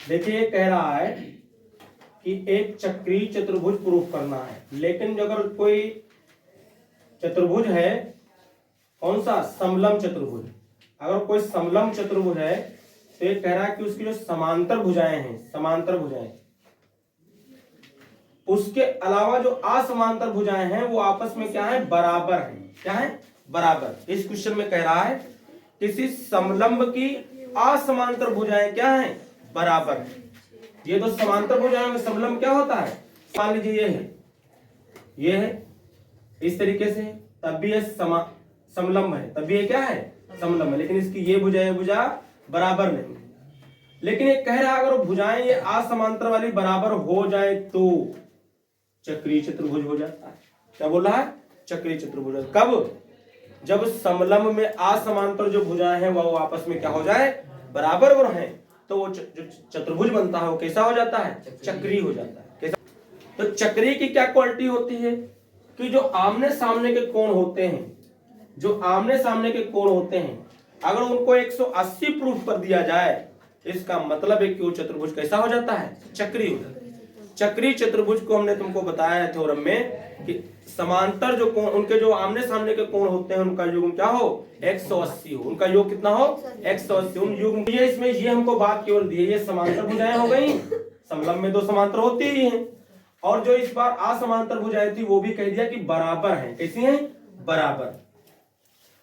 देखिए ये कह रहा है कि एक चक्रीय चतुर्भुज प्रूफ करना है, लेकिन अगर कोई चतुर्भुज है, कौन सा, समलंब चतुर्भुज, अगर कोई समलंब चतुर्भुज है तो ये कह रहा है कि उसकी जो समांतर भुजाएं हैं, समांतर भुजाएं, उसके अलावा जो असमांतर भुजाएं हैं वो आपस में क्या है, बराबर है। क्या है, बराबर। इस क्वेश्चन में कह रहा है किसी समलंब की असमांतर भुजाएं क्या है, बराबर है। ये तो समांतर भुजाएं में समलंब क्या होता है, मान लीजिए ये है इस तरीके से, तब भी ये समलंब है, तब भी ये क्या है, समलंब है, लेकिन इसकी ये भुजा बराबर नहीं। लेकिन ये कह रहा है अगर भुजाएं ये असमांतर वाली बराबर हो जाए तो चक्रीय चतुर्भुज हो जाता है। क्या बोल रहा है, चक्रीय चतुर्भुज। कब, जब समलंब में असमांतर जो भुजाएं हैं वो आपस में क्या हो जाए, बराबर हो रहे, तो वो जो चतुर्भुज बनता है वो कैसा हो जाता है, चक्रीय हो जाता है। कैसा, तो चक्रीय की क्या क्वालिटी होती है कि जो आमने सामने के कोण होते हैं, जो आमने सामने के कोण होते हैं, अगर उनको 180 प्रूफ कर दिया जाए, इसका मतलब है कि वो चतुर्भुज कैसा हो जाता है, चक्रीय हो जाता है। चक्रीय चतुर्भुज को हमने तुमको बताया है थ्योरम में कि समांतर जो कोण, उनके जो आमने सामने के कोण होते हैं उनका युग्म क्या हो, 180 हो। उनका योग कितना हो, 180। उन युग्म ये इसमें ये हमको बात केवल दी है, ये समांतर भुजाएं हो गई, समलंब में दो समांतर होती ही हैं, और जो इस बार असमांतर भुजाएं थी वो भी कह दिया कि बराबर हैं। कैसी हैं, बराबर।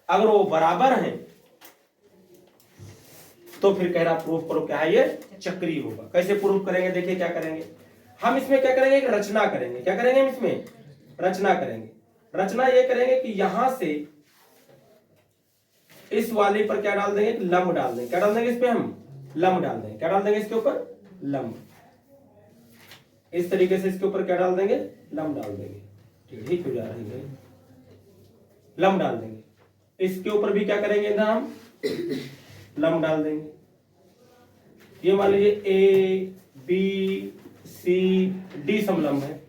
अगर वो बराबर हैं तो फिर कह रहा प्रूफ करो क्या है, ये चक्रीय होगा। कैसे प्रूफ करेंगे, देखिए क्या करेंगे हम इसमें, क्या करेंगे, एक रचना करेंगे। क्या करेंगे हम इसमें, रचना करेंगे। रचना ये करेंगे कि यहां से इस वाले पर क्या डाल देंगे, लंब डाल देंगे। क्या डाल देंगे इस पे, हम लंब डाल देंगे। क्या डाल देंगे इसके ऊपर, लंब। इस तरीके से इसके ऊपर क्या डाल देंगे, लंब डाल देंगे। ठीक हो जा रही है, लंब डाल देंगे। इसके ऊपर भी क्या करेंगे इधर हम लंब डाल देंगे। ये मान लीजिए ए बी सी डी समलंब है,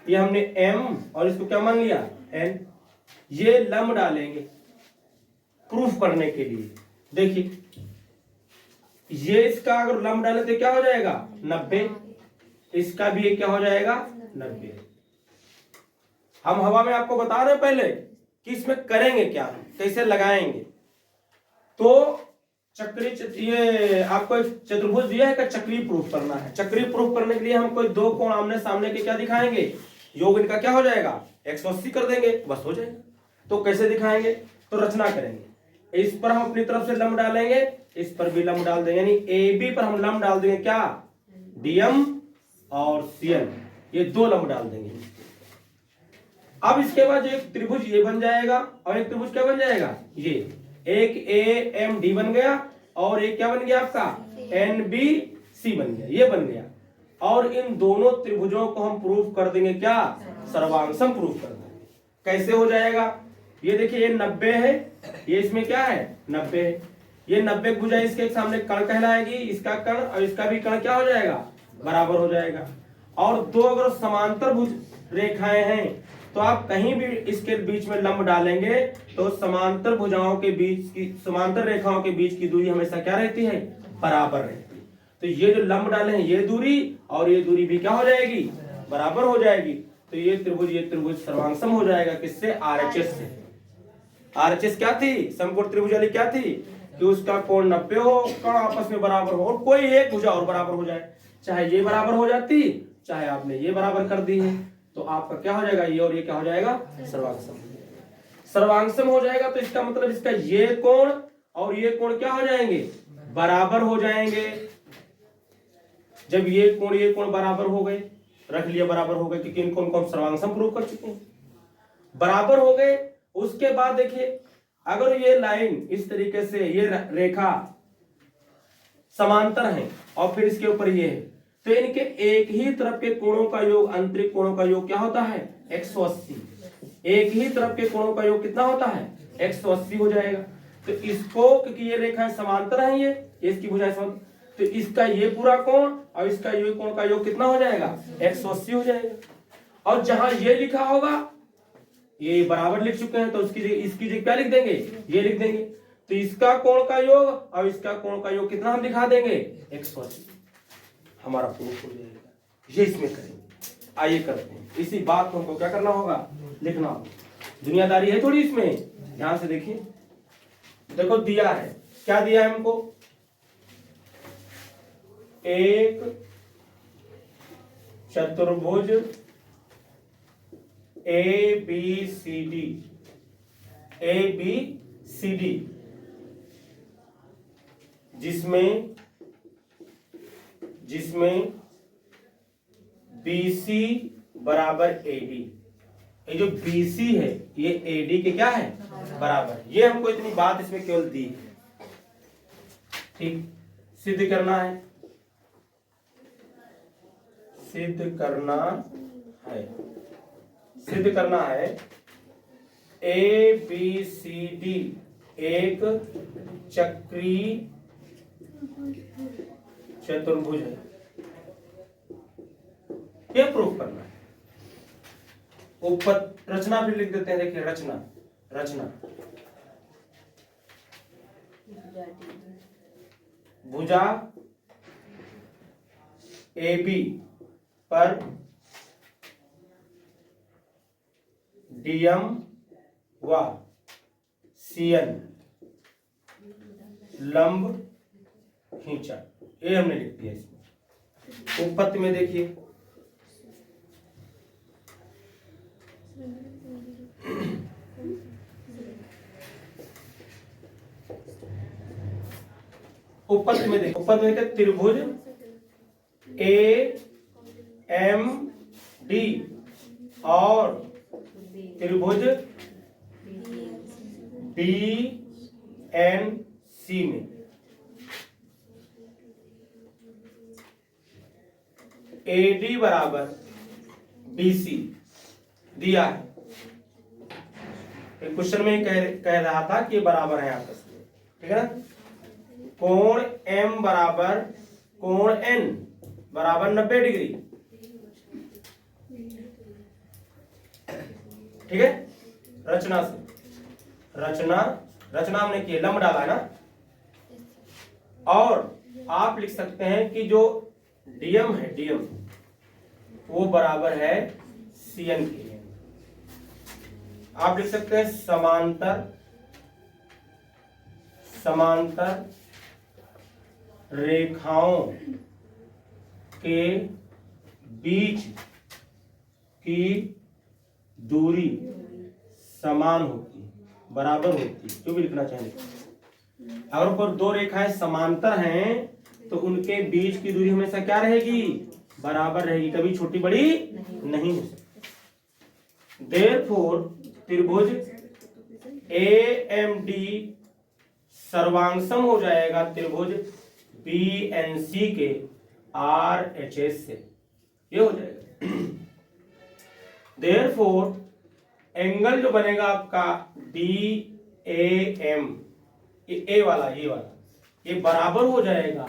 ये हमने एम और इसको क्या मान लिया, एन। ये लंब डालेंगे प्रूफ करने के लिए। देखिए ये इसका अगर लंब डाले तो क्या हो जाएगा, 90। इसका भी ये क्या हो जाएगा, 90। हम हवा में आपको बता रहे हैं पहले कि इसमें करेंगे क्या, कैसे लगाएंगे। तो चक्रीय, ये आपको एक चतुर्भुज दिया है कि चक्रीय प्रूफ करना है। चक्रीय प्रूफ करने के लिए हम कोई दो कोण आमने सामने के क्या दिखाएंगे, योग इनका क्या हो जाएगा, 180 कर देंगे, बस हो जाएगा। तो कैसे दिखाएंगे, तो रचना करेंगे। इस पर हम अपनी तरफ से लंब डालेंगे, इस पर भी लंब डाल देंगे, यानी ए बी पर हम लंब डाल देंगे क्या, डीएम और सीएल, ये दो लंब डाल देंगे। अब इसके बाद एक त्रिभुज ये बन जाएगा और एक त्रिभुज क्या बन जाएगा, ये एक ए एम डी बन गया और एक क्या बन गया आपका, एन बी सी बन गया, ये बन गया। और इन दोनों त्रिभुजों को हम प्रूफ कर देंगे क्या, सर्वांगसम प्रूफ कर देंगे। कैसे हो जाएगा, ये देखिए ये 90 है, ये इसमें क्या है 90 है। ये 90 भुजा इसके सामने कर्ण कहलाएगी, इसका कर्ण और इसका भी कर्ण क्या हो जाएगा, बराबर हो जाएगा। और दो अगर समांतर भुज रेखाएं हैं तो आप कहीं भी इसके बीच में लंब डालेंगे तो समांतर भुजाओं के बीच की, समांतर रेखाओं के बीच की दूरी हमेशा क्या रहती है, बराबर रहती है। तो ये जो लंब डाले हैं ये दूरी और ये दूरी भी क्या हो जाएगी, बराबर हो जाएगी। तो ये त्रिभुज सर्वांगसम हो जाएगा किससे, आरएचएस से। आरएचएस क्या थी, समकोण त्रिभुज वाली क्या थी कि उसका कोण 90 हो, कोण आपस में बराबर हो और कोई एक भुजा और बराबर हो जाए। चाहे ये बराबर हो जाती, चाहे आपने ये बराबर कर दी है, तो आपका क्या हो जाएगा, ये और ये क्या हो जाएगा, सर्वांगसम। सर्वांगसम हो जाएगा तो इसका मतलब इसका ये कोण और ये कोण क्या हो जाएंगे, बराबर हो जाएंगे। जब ये कोण बराबर हो गए, रख लिया बराबर हो गए क्योंकि इनको हम सर्वांगसम प्रूव कर चुके हैं, बराबर हो गए। उसके बाद देखिए अगर ये लाइन इस तरीके से, ये रेखा समांतर है और फिर इसके ऊपर ये है, तो इनके एक ही तरफ के कोणों का योग, आंतरिक कोणों का योग क्या होता है, 180। एक ही तरफ के कोणों का योग कितना होता है, 180 हो जाएगा। तो इसको, क्योंकि ये रेखाएं समांतर हैं, ये इसकी भुजाएं समांतर, तो इसका ये पूरा कोण और इसका ये कोण का योग कितना हो जाएगा, 180 हो जाएगा। और जहां ये लिखा होगा, ये बराबर लिख चुके हैं तो उसकी इसकी जगह क्या लिख देंगे, ये लिख देंगे। तो इसका कोण का योग और इसका कोण का योग कितना हम दिखा देंगे, 180। हमारा प्रूफ हो जाएगा। ये इसमें करेंगे। आइए करते हैं। इसी बात को हमको क्या करना होगा, लिखना होगा। दुनियादारी है थोड़ी इसमें, ध्यान से देखिए। देखो दिया है, क्या दिया है हमको, एक चतुर्भुज ABCD जिसमें BC बराबर AD। ये जो BC है ये AD के क्या है, बराबर। ये हमको इतनी बात इसमें केवल दी है, ठीक। सिद्ध करना है, सिद्ध करना है ABCD एक चक्रीय चतुर्भुज है, ये प्रूफ करना है। ऊपर रचना भी लिख देते हैं, देखिए रचना भुजा AB पर DM व CN लंब खींचा। ये हमने लिख दिया इसमें। उपपत्ति में देखिए, उपपत्ति में देखिए त्रिभुज AMD और त्रिभुज BNC में AD बराबर BC दिया है। क्वेश्चन में कह रहा था कि ये बराबर है आपस में, ठीक है ना। कोण M बराबर कोण N बराबर 90 डिग्री, ठीक है। रचना हमने की, लंब डाला है ना। और आप लिख सकते हैं कि जो DM है, DM वो बराबर है CN के। आप लिख सकते हैं समांतर रेखाओं के बीच की दूरी समान होती, बराबर होती, जो भी लिखना चाहिए। अगर कोई दो रेखाएं समांतर हैं तो उनके बीच की दूरी हमेशा क्या रहेगी, बराबर रहेगी, कभी छोटी बड़ी नहीं हो सकती। देयरफॉर त्रिभुज AMD सर्वांगसम हो जाएगा त्रिभुज BNC के RHS से, ये हो जाएगा। देयरफॉर एंगल जो बनेगा आपका DAM, ये A वाला, ये बराबर हो जाएगा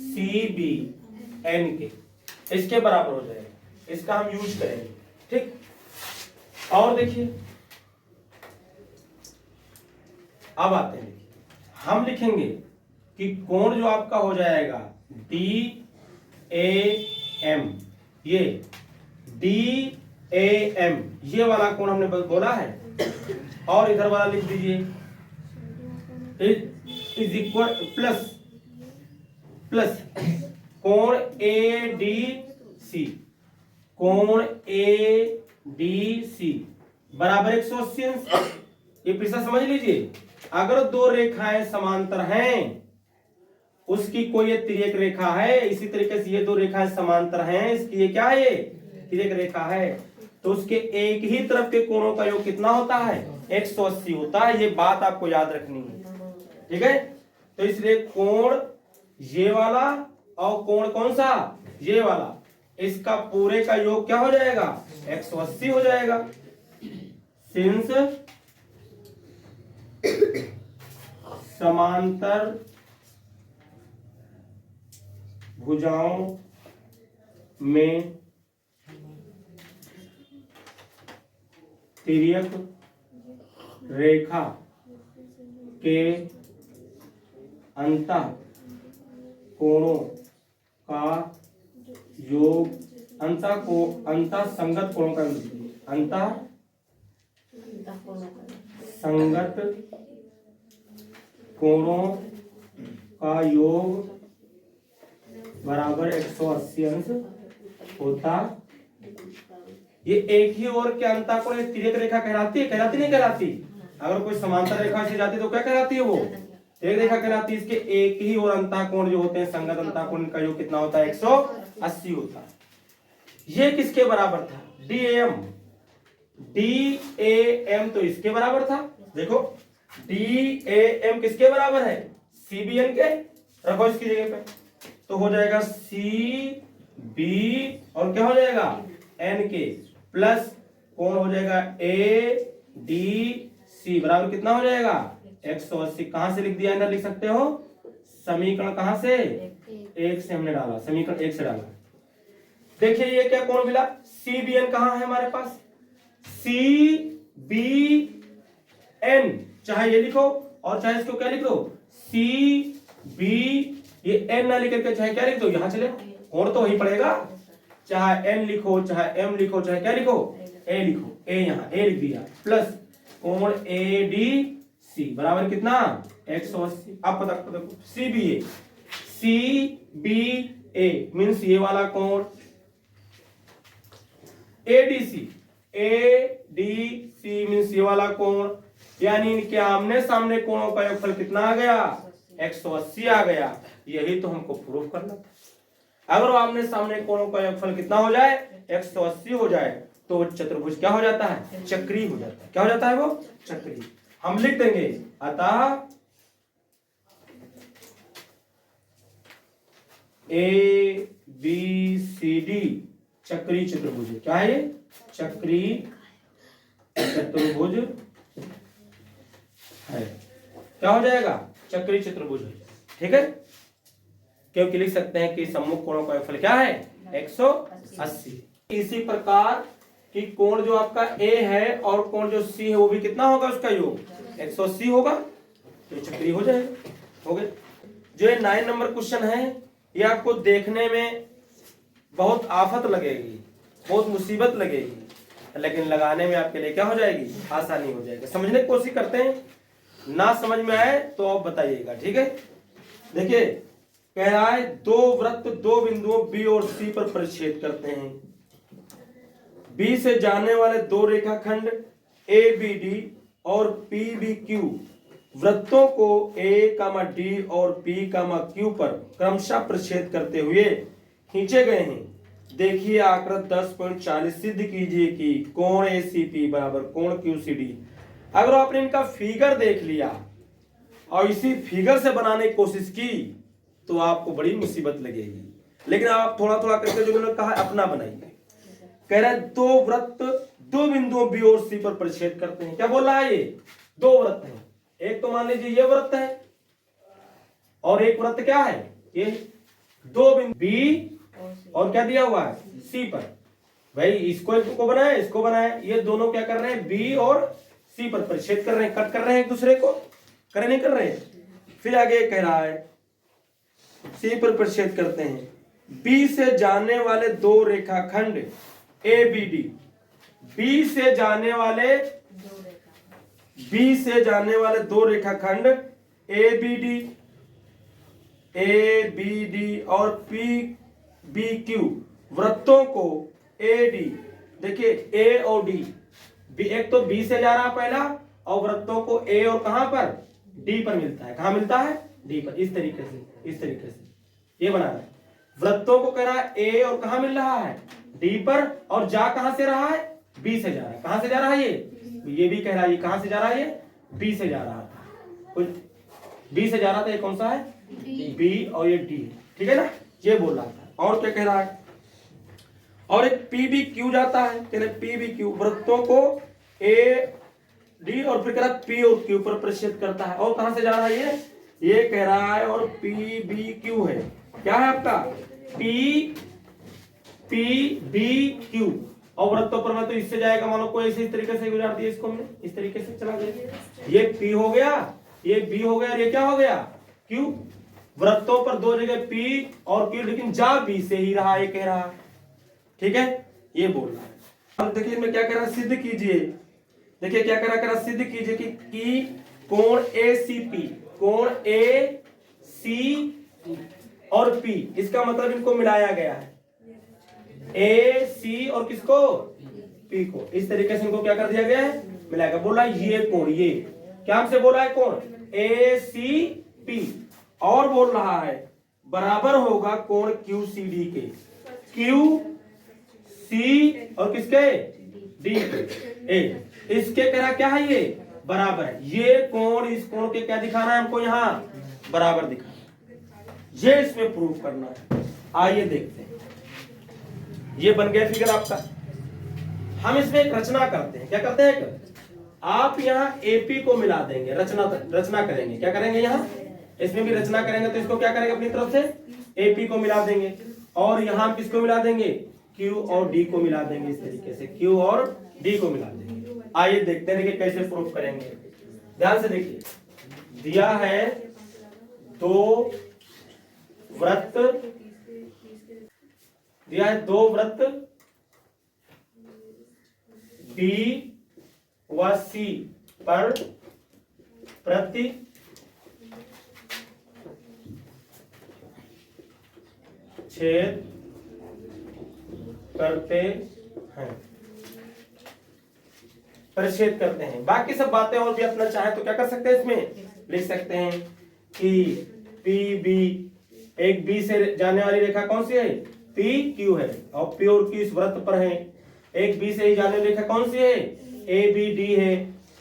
CBN के, इसके बराबर हो जाएगा। इसका हम यूज करेंगे, ठीक। और देखिए अब आते हैं, हम लिखेंगे कि कोण जो आपका हो जाएगा DAM, ये DAM ये वाला कोण हमने बोला है, और इधर वाला लिख दीजिए इज इक्वल प्लस कोण ADC, कोण ADC बराबर 180 अंश। ये पीछा समझ लीजिए, अगर दो रेखाएं समांतर हैं, उसकी कोई तिर्यक रेखा है, इसी तरीके से ये दो रेखाएं समांतर हैं, इसकी ये क्या है, तिर्यक रेखा है, तो उसके एक ही तरफ के कोणों का योग कितना होता है, 180 होता है। ये बात आपको याद रखनी है, ठीक है। तो इसलिए कोण ये वाला और कोण कौन सा, ये वाला, इसका पूरे का योग क्या हो जाएगा, 180 हो जाएगा। सिंस समांतर भुजाओं में तिर्यक रेखा के अंतः कोणों का योग अंतः संगत कोणों का अंतः संगत कोणों का योग बराबर 180 अंश होता। ये एक ही ओर के अंतःकोण तिर्यक रेखा कहलाती है, कहलाती नहीं कहलाती? अगर कोई समांतर रेखा से जाती तो क्या कहलाती है? वो तिर्यक रेखा कहलाती है। इसके एक ही ओर अंतःकोण जो होते हैं संगत अंतःकोण का योग कितना होता है? 180 होता है। ये किसके बराबर था? DAM। DAM तो इसके बराबर था। देखो DAM किसके बराबर है? CBN के। रखो इसकी जगह पे तो हो जाएगा CB और क्या हो जाएगा? N के प्लस कोण हो जाएगा ADC बराबर कितना हो जाएगा? 180। कहां से लिख दिया? अंदर लिख सकते हो समीकरण कहां से? 1 से हमने डाला, समीकरण 1 से डाला। देखिए ये क्या कोण मिला? CBN कहां है हमारे पास? CBN चाहे ये लिखो और चाहे इसको क्या लिख दो CB, ये N ना लिख करके चाहे क्या लिख दो, यहां चले कोण तो वही पड़ेगा। चाहे N लिखो चाहे M लिखो चाहे क्या लिखो A लिखो, A यहां A लिख दिया प्लस कोण ADC बराबर कितना? 180। अब पता देखो CBA मीन्स ये वाला कोण, ADC मीन्स ये वाला कोण, यानी इनके आमने सामने कोणों का योगफल कितना आ गया? 180 आ गया। यही तो हमको प्रूफ करना था। अगर आमने सामने कोणों का योगफल कितना हो जाए? 180 हो जाए तो चतुर्भुज क्या हो जाता है? चक्रीय हो जाता है। क्या हो जाता है? वो चक्रीय। हम लिख देंगे अतः ABCD चक्रीय चतुर्भुज। क्या है ये? चक्रीय चतुर्भुज है। क्या हो जाएगा? चक्रीय चतुर्भुज। ठीक है, क्योंकि लिख सकते हैं कि सम्मुख कोणों का योगफल क्या है? 180। इसी प्रकार कि कोण जो आपका A है और कोण जो C है वो भी कितना होगा? उसका योग 180 होगा, तो चक्रीय हो जाएगा। हो गए। जो ये 9 नंबर क्वेश्चन है ये आपको देखने में बहुत आफत लगेगी, बहुत मुसीबत लगेगी, लेकिन लगाने में आपके लिए क्या हो जाएगी? आसानी हो जाएगी। समझने की कोशिश करते हैं, ना समझ में आए तो आप बताइएगा। ठीक है, देखिए कह रहा है दो वृत्त दो बिंदुओं B और C पर परिच्छेद करते हैं। B से जाने वाले दो रेखाखंड ABD और PBQ वृत्तों को A, D और P, Q पर क्रमशः परिच्छेद करते हुए खींचे गए हैं। देखिए आकृति 10.40 सिद्ध कीजिए कि कोण ACP बराबर कोण QCD। अगर आपने इनका फिगर देख लिया और इसी फिगर से बनाने की कोशिश की तो आपको बड़ी मुसीबत लगेगी, लेकिन आप थोड़ा थोड़ा करके जो मैंने कहा अपना बनाइए। कह रहा है दो वृत्त दो बिंदुओं B और C पर परिच्छेद करते हैं। क्या बोल रहा है? ये दो वृत्त हैं, एक तो मान लीजिए ये वृत्त है और एक वृत्त क्या है? ये दो बिंदु B और क्या दिया हुआ है? C पर। भाई इसको बनाया इसको बनाया, ये दोनों क्या कर रहे हैं? B और C पर परिच्छेद कर रहे हैं, कट कर रहे हैं एक दूसरे को, करे नहीं कर रहे हैं। फिर आगे कह रहा है C पर परिच्छेद करते हैं। B से जाने वाले दो रेखाखंड ABD, B से जाने वाले दो रेखाखंड ABD और PBQ वृत्तों को AD, देखिए A और D, एक तो B से जा रहा पहला और वृत्तों को A और कहां पर? D पर मिलता है। कहां मिलता है? D पर। इस तरीके से ये बना है। वृत्तों को कह रहा है A और कहां मिल रहा है? D पर, और जा कहां से रहा है? B से जा रहा है। कहां से जा रहा है? ये भी कह रहा है ये कहां से जा रहा है? ये B से जा रहा था, कुछ B से जा रहा था। ये कौन सा है? B और ये D, ठीक है ना? ये बोल रहा था। और क्या कह रहा है? और एक PBQ जाता है, कह रहे PBQ वृत्तों को AD और फिर कह रहा P और Q पर परिच्छेद करता है। और कहां से जा रहा है? ये कह रहा है और PBQ है। क्या है आपका? PBQ और वृत्तों पर में तो इससे जाएगा, मान लो कोई इस तरीके से गुजार दिया, इसको हमने इस तरीके से चला गया। ये P हो गया, ये B हो गया, और ये क्या हो गया? Q। वृत्तों पर दो जगह P और Q, लेकिन जा B से ही रहा, ये कह रहा। ठीक है, ये बोल रहा है। अब देखिए मैं क्या कह रहा, सिद्ध कीजिए। देखिए क्या कह रहा, सिद्ध कीजिए कि कोण ACP, कोण AC और P, इसका मतलब इनको मिलाया गया है, AC और किसको, P को। इस तरीके से इनको क्या कर दिया गया है, मिलाया गया। बोला ये कोण, ये क्या हमसे बोला है, कोण ACP, और बोल रहा है बराबर होगा कोण QCD के, QC और किसके, D के। इसके करा क्या है, ये बराबर है। ये कोण इस कोण के क्या दिखाना है हमको, यहाँ बराबर दिखाना है, ये इसमें प्रूफ करना है। आइए देखते हैं, ये बन गया फिगर आपका। हम इसमें एक रचना करते हैं, क्या करते हैं, आप यहाँ AP को मिला देंगे, रचना करेंगे। क्या करेंगे, यहाँ इसमें भी रचना करेंगे, तो इसको क्या करेंगे, अपनी तरफ से AP को मिला देंगे, और यहाँ किसको मिला देंगे, Q और D को मिला देंगे। इस तरीके से Q और D को मिला देंगे। आइए देखते हैं, देखिए कैसे प्रूफ करेंगे। ध्यान से देखिए, दिया है दो वृत्त, दिया है दो वृत्त D व C पर प्रति छेद करते हैं, परिच्छेद करते हैं। बाकी सब बातें और भी अपना चाहे तो क्या कर सकते हैं, इसमें लिख सकते हैं कि PB, एक B से जाने वाली रेखा कौन सी है, PQ है, और P और Q इस वृत्त पर है। एक B से ही जाने वाली रेखा कौन सी है, ABD है,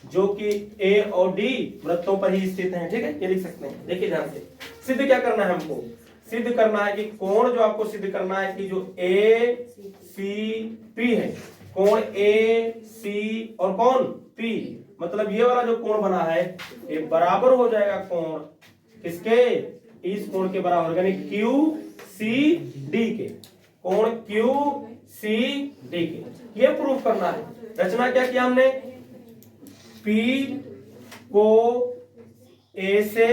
जो कि A और D वृत्तों पर ही स्थित है। ठीक है, ये लिख सकते हैं। देखिए ध्यान से, सिद्ध क्या करना है हमको, सिद्ध करना है कि कोण जो आपको सिद्ध करना है कि जो ACP है, कोण AC और कौन P, मतलब ये वाला जो कोण बना है ये बराबर हो जाएगा कोण किसके, इस कोण के बराबर, यानी QCD के, कोण QCD के। ये प्रूफ करना है। रचना क्या किया हमने, P को A से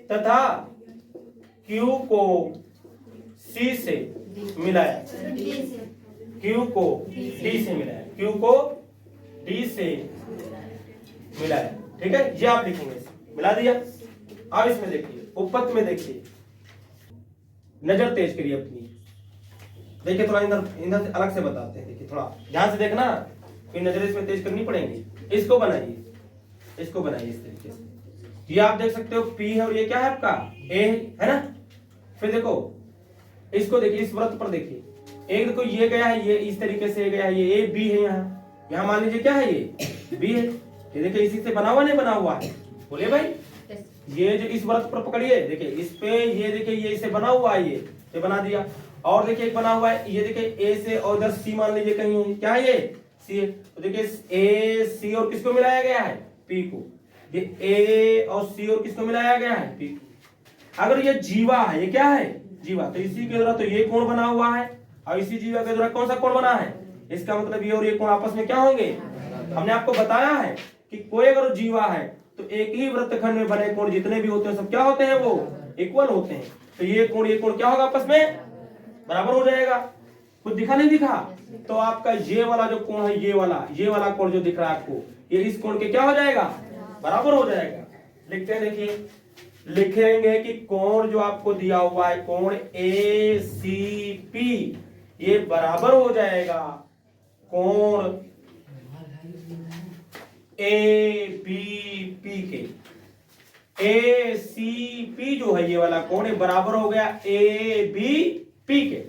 तथा Q को C से मिलाया, Q को D से मिलाया, Q को D से मिलाया। ठीक है, ये आप लिखेंगे, मिला दिया। अब इसमें देखिए, उपपत्ति में देखिए, नजर तेज करिए अपनी, देखिए थोड़ा इधर से अलग से बताते हैं। देखिए थोड़ा ध्यान से देखना, फिर नजर इसमें तेज करनी पड़ेगी। इसको बनाइए, इसको बनाइए इस तरीके से। ये आप देख सकते हो P है, और ये क्या है आपका A है ना। फिर देखो इसको देखिए, इस वृत्त पर देखिए, एक देखो ये गया है, ये इस तरीके से गया है, ये AB है, यहाँ मान लीजिए क्या है, ये B है। ये देखिए इसी से बना हुआ नहीं बना हुआ है, बोलिए भाई। ये जो इस वृत्त पर पकड़िए, देखिए इस पे, ये देखिए ये इसे बना हुआ है, ये बना दिया। और देखिए एक बना हुआ है, ये देखिए A से, और इधर C मान लीजिए कहीं है, क्या है ये C है। तो देखिए A C और किसको मिलाया गया है, P को। ये A और C और किसको मिलाया गया है, P को। अगर ये जीवा है, ये क्या है, जीवा, तो इसी के द्वारा तो ये कोण बना हुआ है, और इसी जीवा के द्वारा कौन सा कोण बना है, इसका मतलब ये और ये कोण आपस में क्या होंगे। हमने आपको बताया है कि कोई अगर जीवा है तो एक ही वृत्तखंड में बने कोण जितने भी होते हैं सब क्या होते हैं, वो इक्वल होते हैं। तो ये कोण क्या होगा, आपस में बराबर हो जाएगा। कुछ दिखा नहीं दिखा, तो आपका ये वाला जो कोण है, ये वाला कोण जो दिख रहा है आपको, ये इस कोण के क्या हो जाएगा, बराबर हो जाएगा। लिखते हैं, देखिए लिखेंगे कि कोण जो आपको दिया हुआ है, कोण ACP, ये बराबर हो जाएगा कोण ABP के। ACP जो है ये वाला कोण, ये बराबर हो गया ABP के।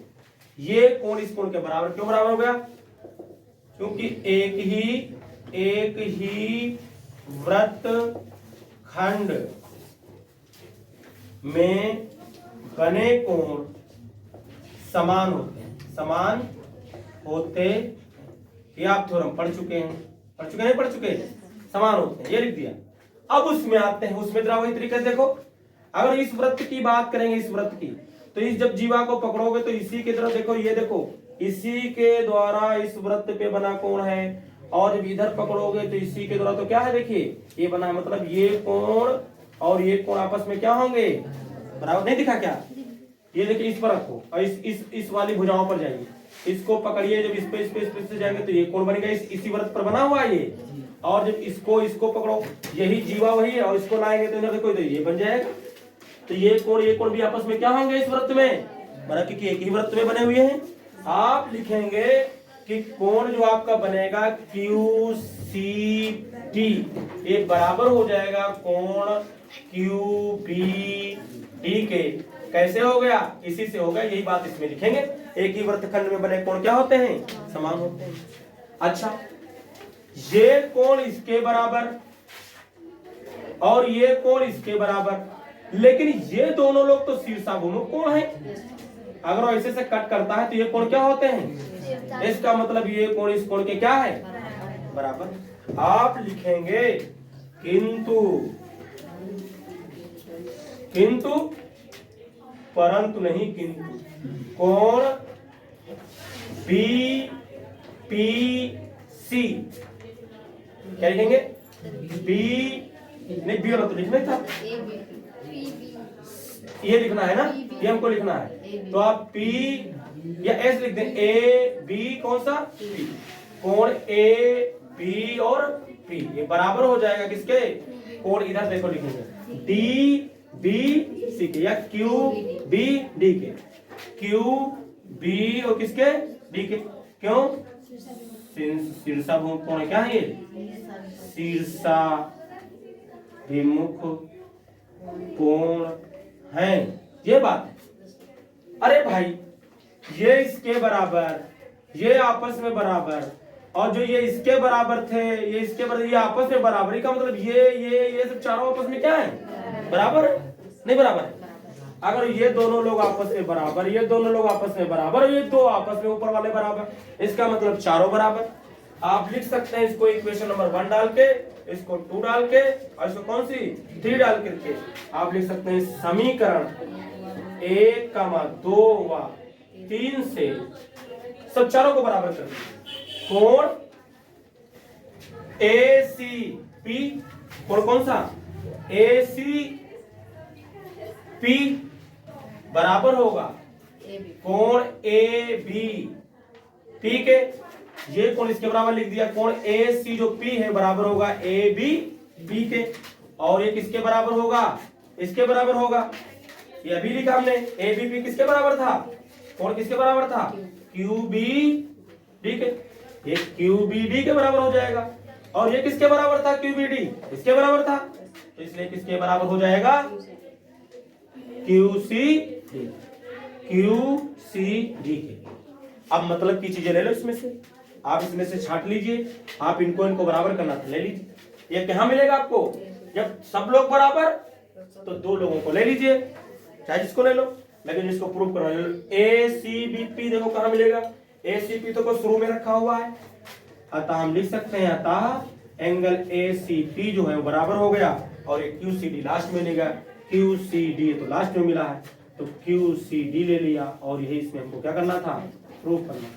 ये कोण इस कोण के बराबर क्यों बराबर हो गया, क्योंकि एक ही वृत्त खंड में बने कोण समान होते हैं, समान होते, ये आप थ्योरम पढ़ चुके हैं, नहीं पढ़ चुके, समान होते हैं, ये लिख दिया। अब उसमें आते हैं, उसमें जरा वही तरीके से देखो। अगर इस वृत्त की बात करेंगे, इस वृत्त की, तो इस जब जीवा को पकड़ोगे तो इसी की तरफ देखो, ये देखो इसी के द्वारा इस वृत्त पे बना कोण है, और जब इधर पकड़ोगे तो इसी के द्वारा तो क्या है, देखिए ये बना है, मतलब ये कोण और ये कोण आपस में क्या होंगे, बराबर नहीं दिखा क्या? ये देखिए इस पर रखो और इस वाली भुजाओं पर जाइए, इसको पकड़िए, जब इस पे से जाएंगे तो ये कोण बनेगा, इसी वृत्त पर बना हुआ है ये। और जब इसको पकड़ो, यही जीवा वही है, और इसको लाएंगे तो इधर देखो, तो ये बन जाएगा। तो ये कोण भी आपस में क्या होंगे इस वृत्त में, मतलब कि एक ही वृत्त में बने हुए हैं। आप लिखेंगे कि कोण जो आपका बनेगा QCD, ये बराबर हो जाएगा कोण QBD के। कैसे हो गया? इसी से हो गया, यही बात इसमें लिखेंगे। एक ही वृत्तखंड में बने कोण क्या होते हैं? समान होते हैं। अच्छा, ये कोण इसके बराबर और ये कोण इसके बराबर, लेकिन ये दोनों लोग तो शीर्षाभिमुख कोण हैं। अगर ऐसे से कट करता है तो ये कोण क्या होते हैं? इसका मतलब ये कोण इस कोण के क्या है? बराबर। आप लिखेंगे किंतु परंतु नहीं, किंतु कोण BPC क्या लिखेंगे? बी नहीं, बी वाला तो लिखना था, ये लिखना है ना, ये हमको लिखना है। तो आप P या S लिख दें, AB कौन सा? P। कोण AB और P ये बराबर हो जाएगा किसके? कोण इधर देखो लिखेंगे DBC के या QBD के, QB और किसके? D के। क्यों? शीर्षाभिमुख कोण क्या है? ये शीर्षाभिमुख कोण है, ये बात है। अरे भाई, ये इसके बराबर, ये आपस में बराबर, और जो ये इसके बराबर थे, ये इसके बराबर, ये आपस में बराबरी का मतलब ये सब चारों आपस में क्या है? बराबर है? नहीं बराबर है। अगर ये दोनों लोग आपस में बराबर, ये दोनों लोग आपस में बराबर, ये दो आपस में ऊपर वाले बराबर, इसका मतलब चारों बराबर। आप लिख सकते हैं इसको इक्वेशन नंबर 1 डाल के, इसको 2 डाल के, और इसको कौन सी 3 डाल करके आप लिख सकते हैं समीकरण 1, 2 व 3 से सब चारों को बराबर कर दीजिए। कोण ACP, कोण कौन सा? ACP बराबर होगा कोण AB, ठीक है। ये कोण इसके बराबर लिख दिया, कोण AC जो P है बराबर होगा AB B के, और ये किसके बराबर होगा? इसके बराबर होगा। ये अभी लिखा हमने, ABP किसके बराबर था? कोण किसके बराबर था? QBD के, ये QBD के बराबर हो जाएगा। और ये किसके बराबर था? QBD इसके बराबर था, तो इसलिए किसके बराबर हो जाएगा? QCD के। अब मतलब की चीजें ले लो इसमें से, आप इसमें से छांट लीजिए, आप इनको बराबर करना तो ले लीजिए। ये कहाँ मिलेगा आपको? जब सब लोग बराबर तो 2 लोगों को ले लीजिए, चाहे जिसको ले लो, लेकिन इसको प्रूव करवा लो। ACBP देखो कहाँ मिलेगा? ACP तो को शुरू में रखा हुआ है, अतः हम लिख सकते हैं अतः एंगल ACP जो है वो बराबर हो गया, और ये QCD लास्ट में मिलेगा। QCD तो लास्ट में मिला है, तो QCD ले लिया, और यही इसमें हमको क्या करना था? प्रूफ करना था।